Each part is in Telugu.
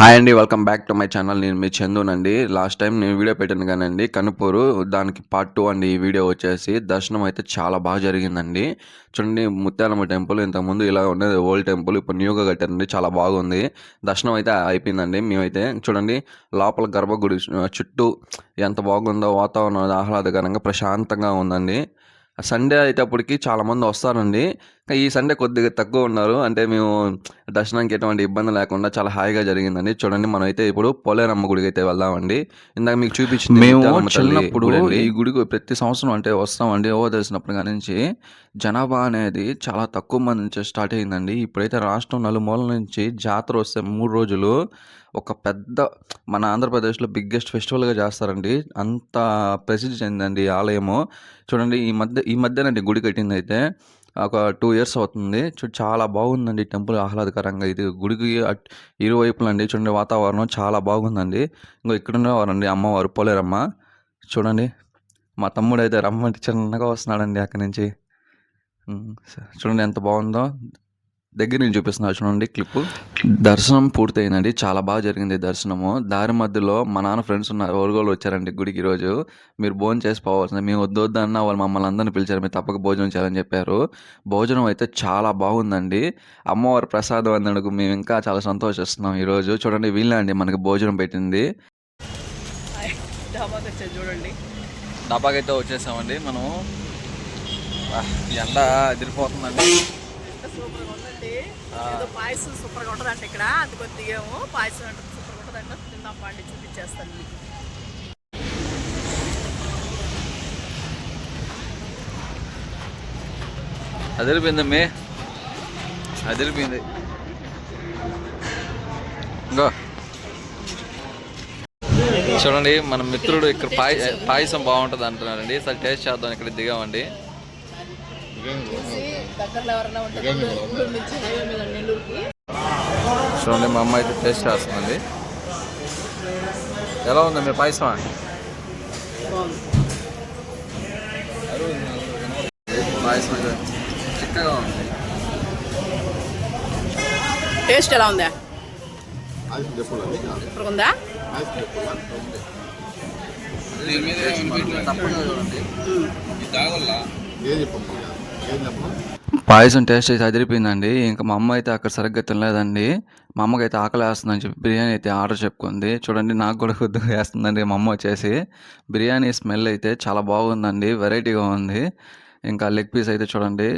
హాయ్ అండి, welcome back to my channel. నేను మీ చందునండి. లాస్ట్ టైం నేను వీడియో పెట్టాను కానండి, కనుపూరు దానికి పార్ట్ 2 అండి. ఈ వీడియో వచ్చేసి దర్శనం అయితే చాలా బాగా జరిగిందండి. చూడండి, ముత్యాలమ్మ టెంపుల్ ఇంతకుముందు ఇలా ఉండేది ఓల్డ్ టెంపుల్, ఇప్పుడు న్యూగా కట్టారండి. చాలా బాగుంది. దర్శనం అయితే అయిపోయిందండి. మేమైతే చూడండి లోపల గర్భగుడి చుట్టూ ఎంత బాగుందో, వాతావరణం ఆహ్లాదకరంగా ప్రశాంతంగా ఉందండి. సండే అయ్యేటప్పటికి చాలామంది వస్తారండి. ఈ సండే కొద్దిగా తక్కువ ఉన్నారు. అంటే మేము దర్శనానికి ఎటువంటి ఇబ్బంది లేకుండా చాలా హాయిగా జరిగిందండి. చూడండి, మనమైతే ఇప్పుడు పోలేరమ్మ గుడికి అయితే వెళ్దామండి. ఇందాక మీకు చూపించింది మేము ముత్యాలమ్మ తల్లి చిన్నప్పుడు గుడి అండి. ఈ గుడికి ప్రతి సంవత్సరం అంటే వస్తామండి. తెలిసినప్పటి కాడి నుంచి జనాభా అనేది చాలా తక్కువ మంది నుంచి స్టార్ట్ అయిందండి. ఇప్పుడైతే రాష్ట్రం నలుమూలల నుంచి జాతర వస్తే 3 రోజులు ఒక పెద్ద మన ఆంధ్రప్రదేశ్‌లో బిగ్గెస్ట్ ఫెస్టివల్‌గా చేస్తారండి. అంత ప్రసిద్ధి చెందిందండి ఈ ఆలయము. చూడండి, ఈ మధ్యనండి గుడి కట్టిందైతే. ఒక 2 ఇయర్స్ అవుతుంది. చాలా బాగుందండి టెంపుల్ ఆహ్లాదకరంగా. ఇది గుడికి ఇరువైపులండి చూడండి, వాతావరణం చాలా బాగుందండి. ఇంగో ఇక్కడున్నవారండి అమ్మవారు పోలేరమ్మ. చూడండి, మా తమ్ముడైతే రమ్మంటే చిన్నగా వస్తున్నాడండి అక్కడి నుంచి. చూడండి ఎంత బాగుందో. దగ్గర నుంచి చూపిస్తున్నా చూడండి క్లిప్పు. దర్శనం పూర్తయిందండి. చాలా బాగా జరిగింది దర్శనము. దారి మధ్యలో మా నాన్న ఫ్రెండ్స్ ఉన్నారు. వాళ్ళు వచ్చారండి గుడికి ఈరోజు. మీరు భోజనం చేసి పోవాల్సిందే. మేము వద్దు అన్నా వాళ్ళు మమ్మల్ని అందరిని పిలిచారు. మీరు తప్పక భోజనం చేయాలని చెప్పారు. భోజనం అయితే చాలా బాగుందండి. అమ్మవారి ప్రసాదం అందుకు మేము ఇంకా చాలా సంతోషిస్తున్నాం ఈరోజు. చూడండి, వీళ్ళే అండి మనకి భోజనం పెట్టింది. చూడండి, డాబాకైతే వచ్చేసామండి మనం. ఎండ ఎదిరిపోతుందండి. పాయసం సూపర్గా ఉంటుంది అంటే ఇక్కడ అందుకు దిగాము. పాయసం అంటే సూపర్గా ఉంటుంది అంటే తిందాం పండి చూపించేస్తాను మీకు. అదిరిపోయిందమ్మే, అదిరిపోయింది. ఇంకో చూడండి, మన మిత్రుడు ఇక్కడ పాయసం బాగుంటుంది అంటున్నారండి. సరే టేస్ట్ చేద్దాం. ఇక్కడ దిగామండి. చూడండి, మా అమ్మ అయితే టేస్ట్ చేస్తుందండి. ఎలా ఉందా మీ పాయసం? పాయసం చిక్కగా ఉంది. టేస్ట్ ఎలా ఉందా? ఉందా? పాయసం టేస్ట్ అయితే అదిరిపోయిందండి. ఇంకా మా అమ్మ అయితే అక్కడ సరిగ్గా తినలేదండి. మా అమ్మకి అయితే ఆకలి వేస్తుందని చెప్పి బిర్యానీ అయితే ఆర్డర్ చెప్పుకుంది. చూడండి, నాకు కూడా కొద్దిగా వేస్తుందండి మా అమ్మ వచ్చేసి. బిర్యానీ స్మెల్ అయితే చాలా బాగుందండి, వెరైటీగా ఉంది. ఇంకా లెగ్ పీస్ అయితే చూడండి,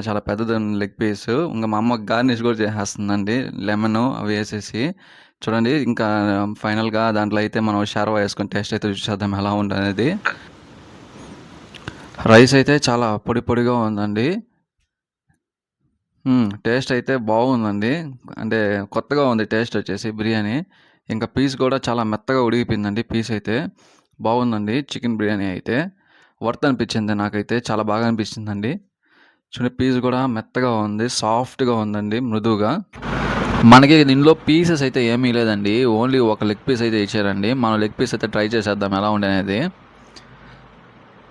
చాలా పెద్దది లెగ్ పీస్. ఇంకా మా అమ్మ గార్నిష్ కూడా చేసేస్తుందండి, లెమన్ అవి వేసేసి. చూడండి, ఇంకా ఫైనల్గా దాంట్లో అయితే మనం షార్వా వేసుకొని టేస్ట్ అయితే చూసేద్దాం ఎలా ఉంటుంది. రైస్ అయితే చాలా పొడి పొడిగా ఉందండి. టేస్ట్ అయితే బాగుందండి. అంటే కొత్తగా ఉంది టేస్ట్ వచ్చేసి బిర్యానీ. ఇంకా పీస్ కూడా చాలా మెత్తగా ఉడికిపోయిందండి. పీస్ అయితే బాగుందండి. చికెన్ బిర్యానీ అయితే వర్త్ అనిపించింది నాకైతే. చాలా బాగా అనిపించిందండి. చూడండి, పీస్ కూడా మెత్తగా ఉంది, సాఫ్ట్గా ఉందండి, మృదువుగా. మనకి దీనిలో పీసెస్ అయితే ఏమీ లేదండి, ఓన్లీ ఒక లెగ్ పీస్ అయితే ఇచ్చారండి. మనం లెగ్ పీస్ అయితే ట్రై చేసేద్దాం ఎలా ఉండేది.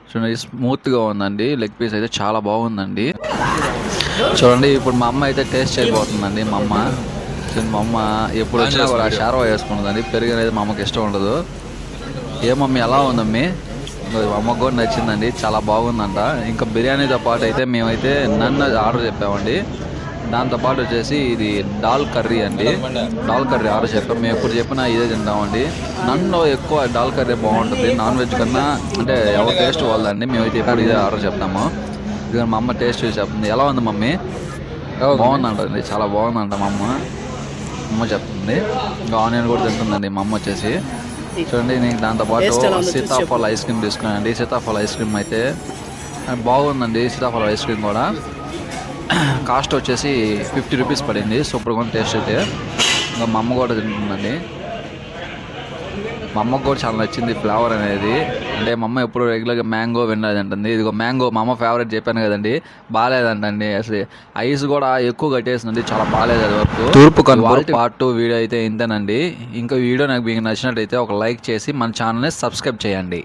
చూడండి, స్మూత్గా ఉందండి. లెగ్ పీస్ అయితే చాలా బాగుందండి. చూడండి, ఇప్పుడు మా అమ్మ అయితే టేస్ట్ చేయబోతుందండి. మా అమ్మ ఎప్పుడు వచ్చినా కూడా షార్వా వేసుకుంటుందండి. పెరుగు అనేది మా అమ్మకి ఇష్టం ఉండదు. ఏమమ్మీ ఎలా ఉందమ్మీ? మా అమ్మకు కూడా నచ్చిందండి, చాలా బాగుందంట. ఇంకా బిర్యానీతో పాటు అయితే మేమైతే నన్ను ఆర్డర్ చెప్పామండి. దాంతోపాటు వచ్చేసి ఇది దాల్ కర్రీ అండి. దాల్ కర్రీ ఆర్డర్ చెప్పాము. మేము ఎప్పుడు చెప్పినా ఇదే తింటామండి. నన్ను ఎక్కువ దాల్ కర్రీ బాగుంటుంది నాన్ వెజ్ కన్నా. అంటే ఎవరి టేస్ట్ వాళ్ళండి. మేమైతే ఎప్పుడు ఇదే ఆర్డర్ చెప్తాము. ఇక మా అమ్మ టేస్ట్ చూసి చెప్తుంది. ఎలా ఉంది మమ్మీ? బాగుందంటండి, చాలా బాగుందంట మా అమ్మ చెప్తుంది. ఇంకా ఆనియన్ కూడా తింటుందండి మా అమ్మ వచ్చేసి. చూడండి, నేను దాంతోపాటు సీతాఫల ఐస్ క్రీమ్ తీసుకున్నానండి. సీతాఫల ఐస్ క్రీమ్ అయితే బాగుందండి. సీతాఫల ఐస్ క్రీమ్ కూడా కాస్ట్ వచ్చేసి 50 రూపీస్ పడింది. సూపర్గా ఉంది టేస్ట్ అయితే. ఇంకా మా అమ్మ కూడా తింటుందండి. మా అమ్మకు కూడా చాలా నచ్చింది ఫ్లేవర్ అనేది. అంటే మా అమ్మ ఎప్పుడు రెగ్యులర్గా మ్యాంగో వినలేదంటుంది. ఇదిగో మ్యాంగో మా అమ్మ ఫేవరెట్ చెప్పాను కదండి, బాగాలేదంటండి. అసలు ఐస్ కూడా ఎక్కువ కట్టేసిందండి, చాలా బాగాలేదు అది వరకు. తూర్పు కనుగోలు పార్ట్ 2 వీడియో అయితే ఇంతేనండి. ఇంకా వీడియో నాకు మీకు నచ్చినట్టయితే ఒక లైక్ చేసి మన ఛానల్ని సబ్స్క్రైబ్ చేయండి.